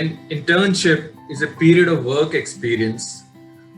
an internship is a period of work experience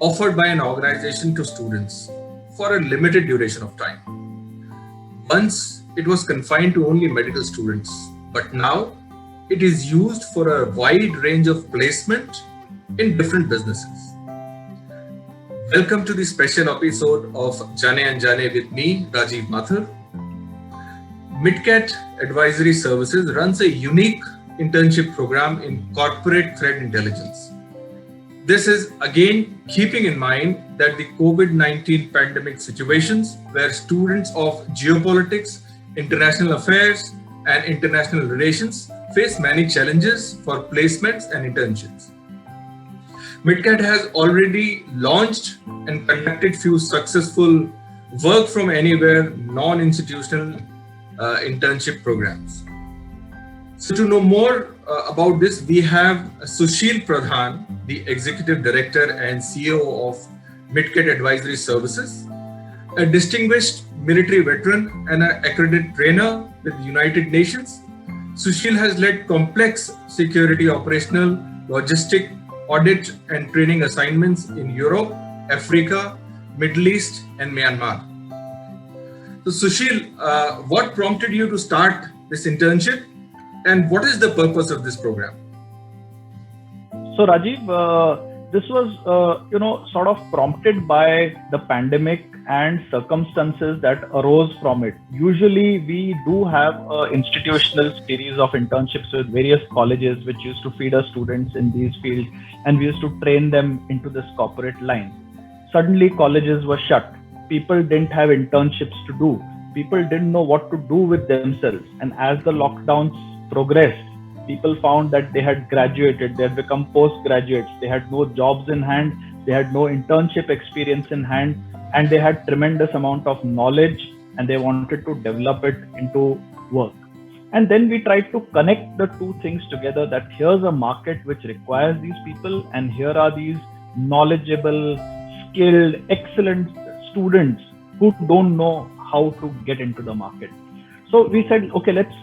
offered by an organization to students for a limited duration of time. Once it was confined to only medical students, but now it is used for a wide range of placement in different businesses. Welcome to the special episode of Jane Anjane with me, Rajiv Mathur. Midcat Advisory Services runs a unique internship program in corporate threat intelligence. This is again keeping in mind that the COVID-19 pandemic situations where students of geopolitics, international affairs, and international relations face many challenges for placements and internships. Midcat has already launched and conducted few successful work from anywhere non-institutional internship programs. So to know more about this, we have Sushil Pradhan, the Executive Director and CEO of Midcat Advisory Services, a distinguished military veteran and an accredited trainer with the United Nations. Sushil has led complex security operational, logistic, audit and training assignments in Europe, Africa, Middle East and Myanmar. So Sushil, what prompted you to start this internship and what is the purpose of this program? So Rajiv, this was sort of prompted by the pandemic and circumstances that arose from it. Usually we do have an institutional series of internships with various colleges which used to feed us students in these fields, and we used to train them into this corporate line. Suddenly colleges were shut. People didn't have internships to do. People didn't know what to do with themselves. And as the lockdowns progressed, people found that they had graduated, they had become postgraduates, they had no jobs in hand, they had no internship experience in hand, and they had tremendous amount of knowledge and they wanted to develop it into work. And then we tried to connect the two things together, that here's a market which requires these people and here are these knowledgeable, skilled, excellent students who don't know how to get into the market. So we said, okay, let's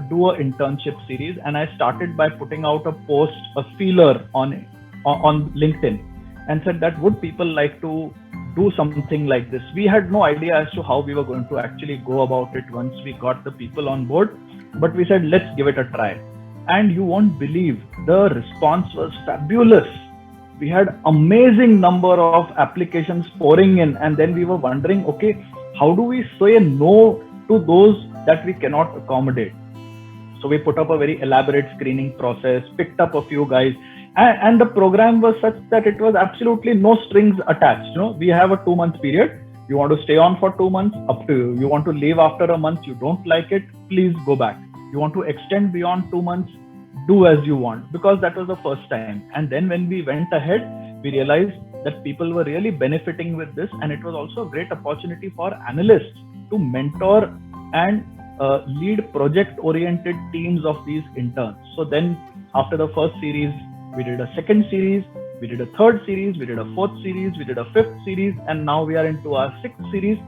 do an internship series. And I started by putting out a post, a feeler on LinkedIn, and said that would people like to do something like this. We had no idea as to how we were going to actually go about it once we got the people on board, but we said, let's give it a try. And you won't believe, the response was fabulous. We had amazing number of applications pouring in, and then we were wondering, okay, how do we say no to those that we cannot accommodate? So we put up a very elaborate screening process, picked up a few guys, and the program was such that it was absolutely no strings attached. We have a 2-month period. You want to stay on for 2 months, up to you. You want to leave after a month, you don't like it, please go back. You want to extend beyond 2 months, do as you want, because that was the first time. And then when we went ahead, we realized that people were really benefiting with this, and it was also a great opportunity for analysts to mentor and lead project-oriented teams of these interns. So then after the first series, we did a second series, we did a third series, we did a fourth series, we did a fifth series, and now we are into our sixth series.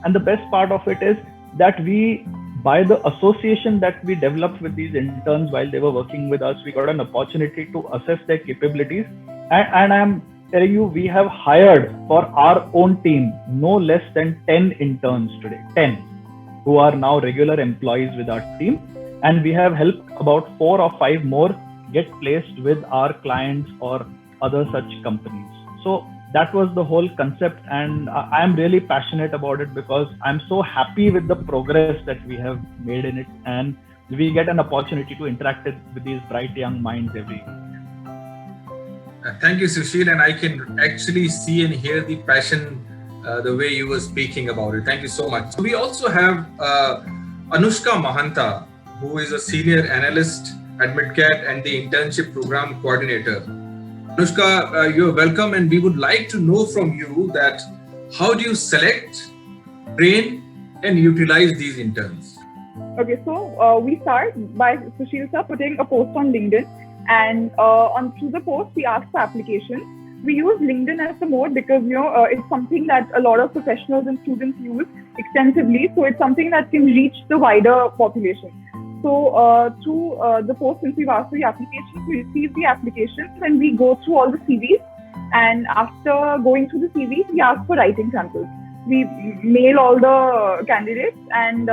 And the best part of it is that we, by the association that we developed with these interns while they were working with us, we got an opportunity to assess their capabilities. And I'm telling you, we have hired for our own team no less than 10 interns today, 10, who are now regular employees with our team. And we have helped about 4 or 5 more get placed with our clients or other such companies. So that was the whole concept, and I'm really passionate about it because I'm so happy with the progress that we have made in it, and we get an opportunity to interact with these bright young minds every week. Thank you, Sushil, and I can actually see and hear the passion the way you were speaking about it. Thank you so much. We also have Anushka Mahanta, who is a senior analyst at Midcat and the internship program coordinator. Anushka, you're welcome, and we would like to know from you that how do you select, train, and utilize these interns? Okay, so we start by Sushil sir putting a post on LinkedIn, and through the post we ask for applications. We use LinkedIn as the mode because it's something that a lot of professionals and students use extensively, so it's something that can reach the wider population. So through the post, since we've asked for the applications, we receive the applications and we go through all the CVs. And after going through the CVs, we ask for writing samples. We mail all the candidates, and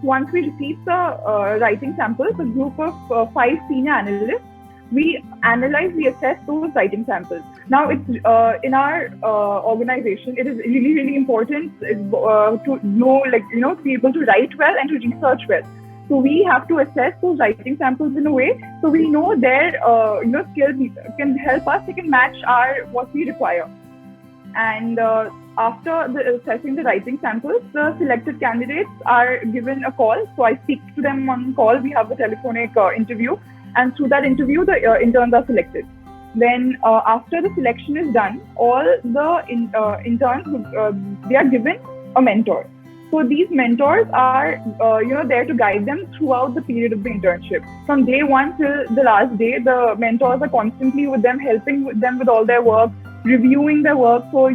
once we receive the writing samples, a group of 5 senior analysts, we analyze, we assess those writing samples. Now, it's in our organization, it is really, really important to know, to be able to write well and to research well. So we have to assess those writing samples in a way so we know their skills can help us. They can match what we require. And after assessing the writing samples, the selected candidates are given a call. So I speak to them on call. We have a telephonic interview, and through that interview, the interns are selected. Then after the selection is done, all the interns they are given a mentor. So these mentors are there to guide them throughout the period of the internship. From day one till the last day, the mentors are constantly with them, helping them with all their work, reviewing their work. So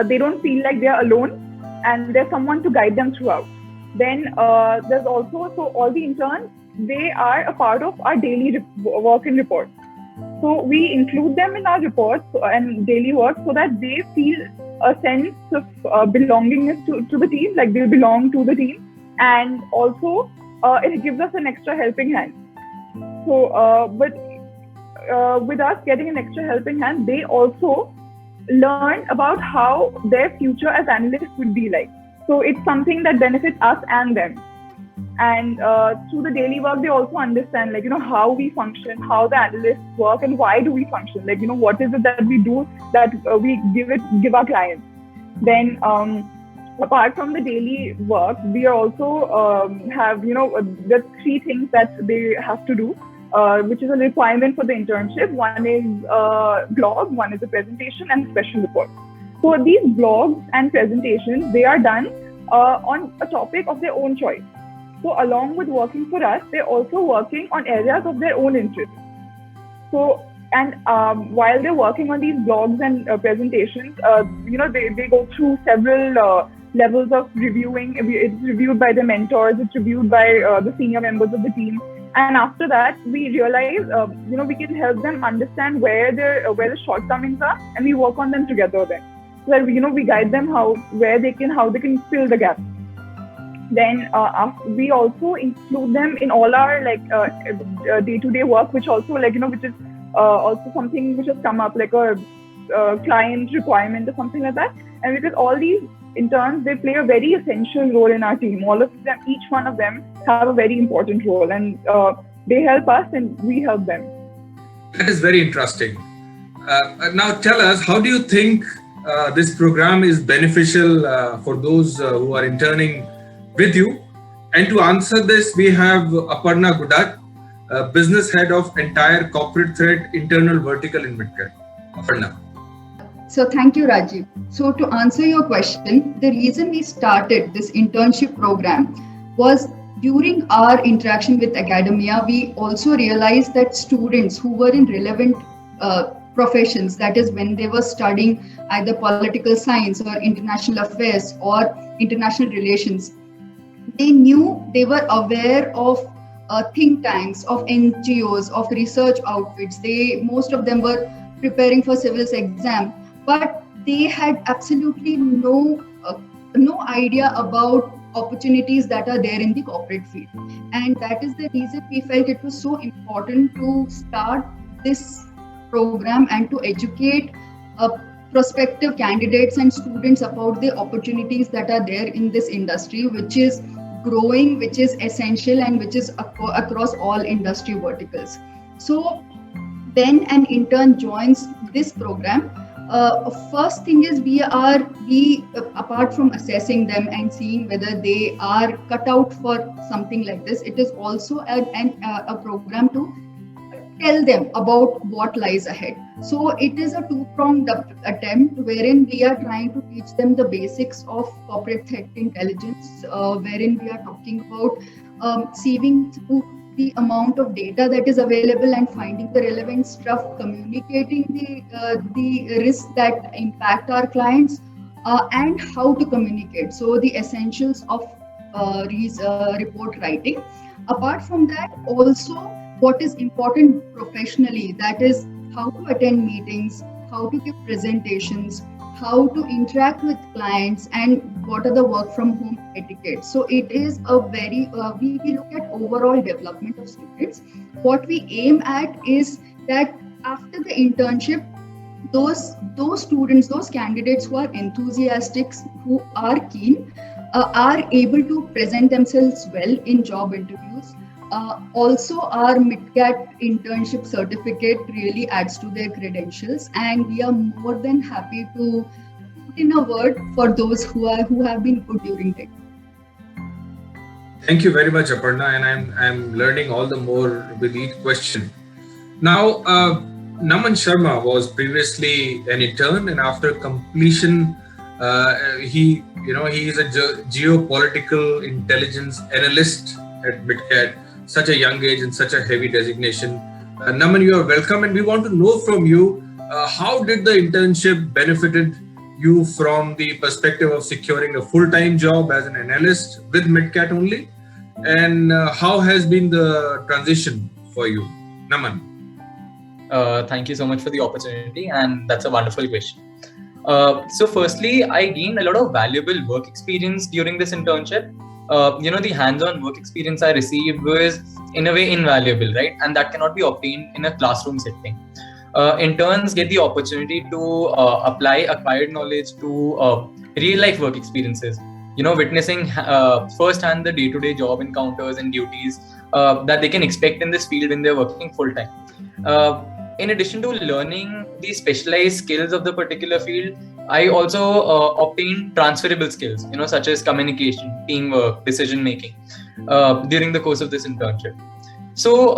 they don't feel like they're alone, and there's someone to guide them throughout. Then there's also, so all the interns, they are a part of our daily work and reports. So we include them in our reports and daily work so that they feel a sense of belongingness to the team, like they belong to the team. And also it gives us an extra helping hand. So with us getting an extra helping hand, they also learn about how their future as analysts would be like. So it's something that benefits us and them. And through the daily work, they also understand, how we function, how the analysts work, and why do we function? What is it that we do that we give our clients? Then, apart from the daily work, we are also have, there's 3 things that they have to do, which is a requirement for the internship. One is a blog, one is a presentation, and special report. So these blogs and presentations, they are done on a topic of their own choice. So along with working for us, they're also working on areas of their own interest. So, and while they're working on these blogs and presentations, they go through several levels of reviewing. It's reviewed by the mentors, it's reviewed by the senior members of the team. And after that, we realize, we can help them understand where the shortcomings are, and we work on them together then. So that, we guide them how they can fill the gap. Then we also include them in all our day-to-day work, which also which is also something which has come up, like a client requirement or something like that. And because all these interns, they play a very essential role in our team. All of them, each one of them, have a very important role, and they help us and we help them. That is very interesting. Now tell us, how do you think this program is beneficial for those who are interning with you? And to answer this, we have Aparna Gudat, business head of entire corporate thread internal vertical in Midcare. Aparna. So thank you, Rajiv. So to answer your question, the reason we started this internship program was during our interaction with academia, we also realized that students who were in relevant professions, that is when they were studying either political science or international affairs or international relations, they were aware of think tanks, of NGOs, of research outfits. Most of them were preparing for civils exam, but they had absolutely no idea about opportunities that are there in the corporate field. And that is the reason we felt it was so important to start this program and to educate prospective candidates and students about the opportunities that are there in this industry, which is growing, which is essential, and which is across all industry verticals. So when an intern joins this program, first thing is we apart from assessing them and seeing whether they are cut out for something like this, it is also a program to tell them about what lies ahead. So it is a two-pronged attempt wherein we are trying to teach them the basics of corporate threat intelligence, wherein we are talking about sieving through the amount of data that is available and finding the relevant stuff, communicating the risks that impact our clients, and how to communicate. So the essentials of report writing. Apart from that, also what is important professionally, that is how to attend meetings, how to give presentations, how to interact with clients, and what are the work from home etiquette. So it is a very we look at overall development of students. What we aim at is that after the internship, those students, those candidates who are enthusiastic, who are keen, are able to present themselves well in job interviews. Also, our MidCat internship certificate really adds to their credentials, and we are more than happy to put in a word for those who have been good during it. Thank you very much, Aparna, and I'm learning all the more with each question. Now, Naman Sharma was previously an intern, and after completion, he is a geopolitical intelligence analyst at MidCat. Such a young age and such a heavy designation. Naman, you are welcome, and we want to know from you how did the internship benefited you from the perspective of securing a full-time job as an analyst with MidCat only, and how has been the transition for you, Naman? Thank you so much for the opportunity, and that's a wonderful question. So firstly, I gained a lot of valuable work experience during this internship. The hands-on work experience I received was in a way invaluable, right? And that cannot be obtained in a classroom setting. Interns get the opportunity to apply acquired knowledge to real-life work experiences. Witnessing firsthand the day-to-day job encounters and duties that they can expect in this field when they're working full-time. In addition to learning the specialized skills of the particular field, I also obtained transferable skills, such as communication, teamwork, decision making, during the course of this internship. So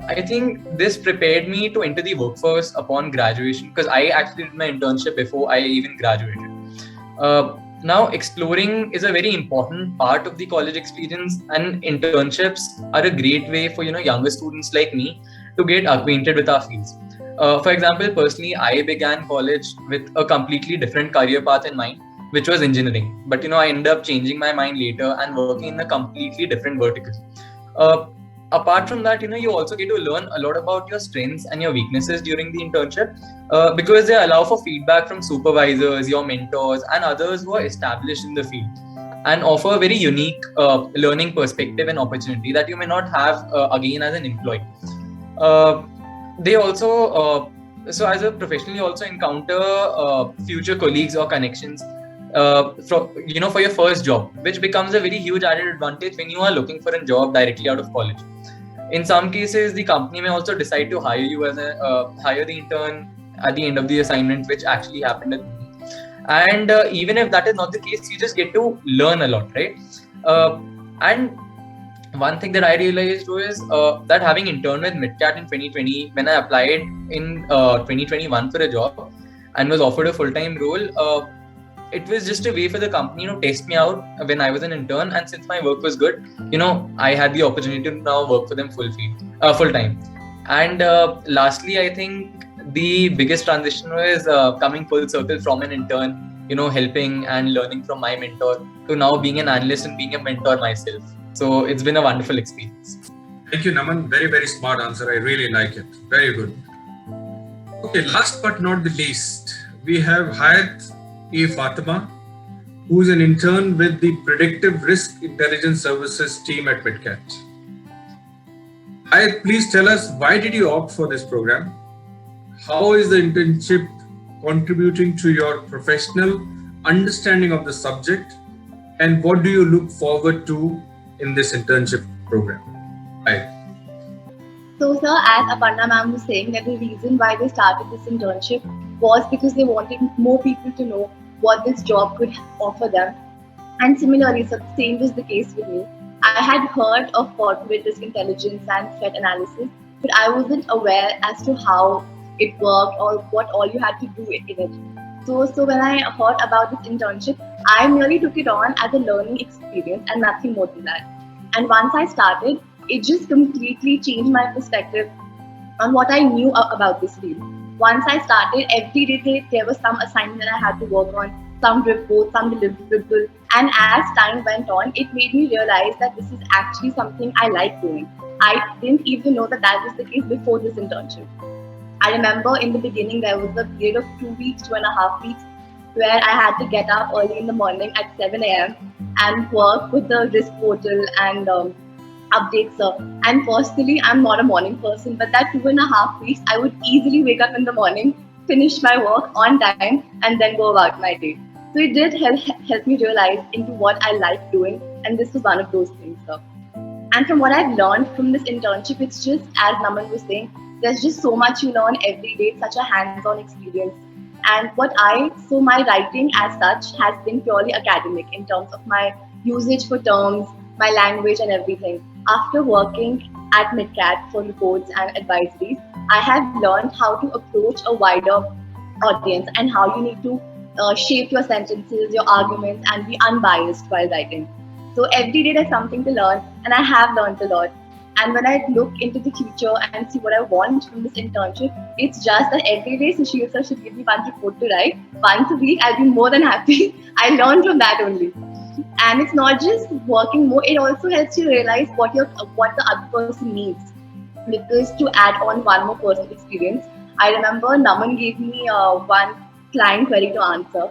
I think this prepared me to enter the workforce upon graduation, because I actually did my internship before I even graduated. Now, exploring is a very important part of the college experience, and internships are a great way for younger students like me to get acquainted with our fields. For example, personally, I began college with a completely different career path in mind, which was engineering. But I ended up changing my mind later and working in a completely different vertical. Apart from that, you also get to learn a lot about your strengths and your weaknesses during the internship, because they allow for feedback from supervisors, your mentors, and others who are established in the field, and offer a very unique learning perspective and opportunity that you may not have again as an employee. They also, so as a professional, you also encounter future colleagues or connections for your first job, which becomes a very huge added advantage when you are looking for a job directly out of college. In some cases, the company may also decide to hire you as hire the intern at the end of the assignment, which actually happened with me. And even if that is not the case, you just get to learn a lot, right? And one thing that I realized was that having interned with MidCat in 2020, when I applied in 2021 for a job and was offered a full-time role, it was just a way for the company to test me out when I was an intern. And since my work was good, I had the opportunity to now work for them full-time. And lastly, I think the biggest transition was coming full circle from an intern, helping and learning from my mentor, to now being an analyst and being a mentor myself. So it's been a wonderful experience. Thank you, Naman. Very, very smart answer. I really like it. Very good. Okay, last but not the least, we have Hayat A. Fatima, who is an intern with the Predictive Risk Intelligence Services team at MidCat. Hayat, please tell us, why did you opt for this program? How is the internship contributing to your professional understanding of the subject? And what do you look forward to in this internship program? Hayat. So, sir, as Aparna ma'am was saying, that the reason why they started this internship was because they wanted more people to know what this job could offer them. And similarly, so the same was the case with me. I had heard of corporate risk intelligence and threat analysis, but I wasn't aware as to how it worked or what all you had to do in it. So when I heard about this internship, I merely took it on as a learning experience and nothing more than that. And once I started, it just completely changed my perspective on what I knew about this field. Once I started, every day there was some assignment that I had to work on. some report, some deliverable. And as time went on, it made me realize that this is actually something I like doing. I didn't even know that that was the case before this internship. I remember in the beginning there was a period of 2 weeks, 2.5 weeks, where I had to get up early in the morning at 7 a.m. and work with the risk portal and updates. And personally, I'm not a morning person, but that 2.5 weeks, I would easily wake up in the morning, finish my work on time, and then go about my day. So it did help me realize into what I like doing, and this was one of those things. And from what I've learned from this internship, it's just, as Naman was saying, there's just so much you learn every day. It's such a hands-on experience. And so my writing as such has been purely academic in terms of my usage for terms, my language and everything. After working at MidCat for reports and advisories, I have learned how to approach a wider audience and how you need to shape your sentences, your arguments, and be unbiased while writing. So every day there's something to learn, and I have learned a lot. And when I look into the future and see what I want from this internship, it's just that every day Sushil sir should give me one report to write. Once a week, I'll be more than happy. I learn from that only. And it's not just working more, it also helps you realize what the other person needs. Because to add on one more personal experience, I remember Naman gave me one client query to answer.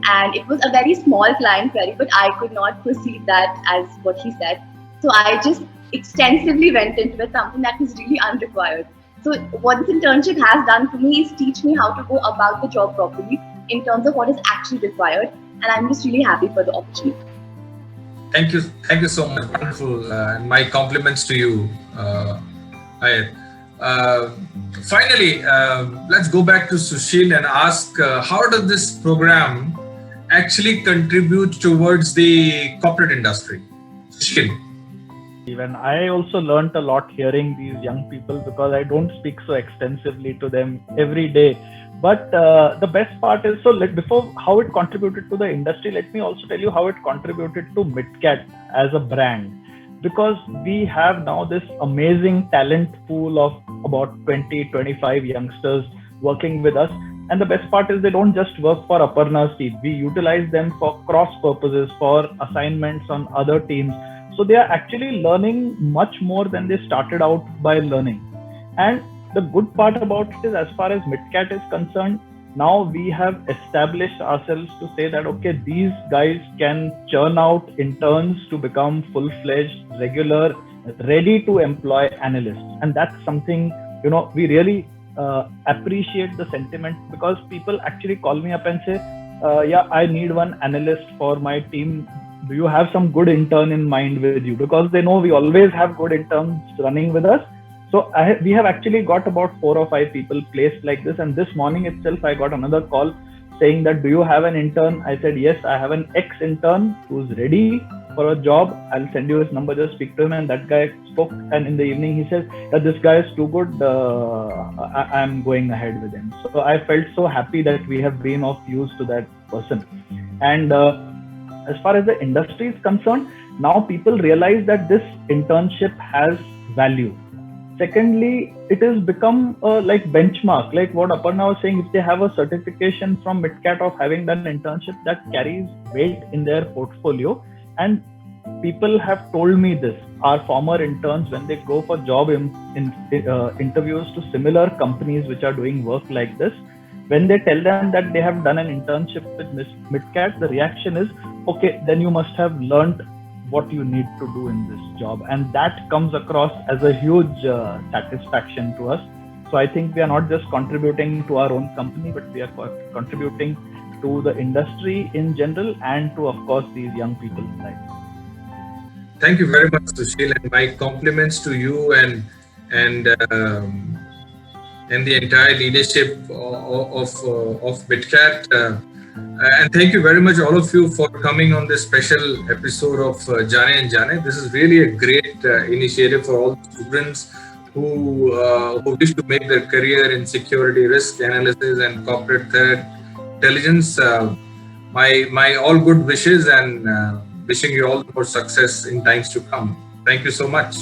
And it was a very small client query, but I could not proceed that as what he said. So I just extensively went into it, something that was really unrequired. So what this internship has done for me is teach me how to go about the job properly in terms of what is actually required. And I'm just really happy for the opportunity. Thank you so much. Wonderful. And my compliments to you, Ayat. Finally, let's go back to Sushil and ask, how does this program actually contribute towards the corporate industry? Sushil. Even I also learned a lot hearing these young people, because I don't speak so extensively to them every day. But the best part is, before how it contributed to the industry, let me also tell you how it contributed to MidCat as a brand. Because we have now this amazing talent pool of about 20-25 youngsters working with us. And the best part is they don't just work for Aparna's team. We utilize them for cross purposes, for assignments on other teams. So they are actually learning much more than they started out by learning. And the good part about it is, as far as MidCat is concerned, now we have established ourselves to say that, okay, these guys can churn out interns to become full-fledged, regular, ready to employ analysts. And that's something, we really appreciate the sentiment, because people actually call me up and say, yeah, I need one analyst for my team. Do you have some good intern in mind with you? Because they know we always have good interns running with us. So we have actually got about 4 or 5 people placed like this. And this morning itself, I got another call saying that, do you have an intern? I said, yes, I have an ex-intern who's ready for a job. I'll send you his number, just speak to him. And that guy spoke. And in the evening, he says that this guy is too good. I'm going ahead with him. So I felt so happy that we have been of use to that person. And as far as the industry is concerned, now people realize that this internship has value. Secondly, it has become like benchmark, like what Aparna was saying. If they have a certification from MidCat of having done internship, that carries weight in their portfolio. And people have told me this. Our former interns, when they go for job interviews to similar companies which are doing work like this, when they tell them that they have done an internship with MidCat, the reaction is, okay, then you must have learned what you need to do in this job. And that comes across as a huge satisfaction to us. So I think we are not just contributing to our own company, but we are contributing to the industry in general and to, of course, these young people's lives. Thank you very much, Sushil, and my compliments to you and the entire leadership of MidCat. And thank you very much, all of you, for coming on this special episode of Jaane and Jaane. This is really a great initiative for all the students who wish to make their career in security, risk analysis, and corporate threat intelligence. My all good wishes, and wishing you all more success in times to come. Thank you so much.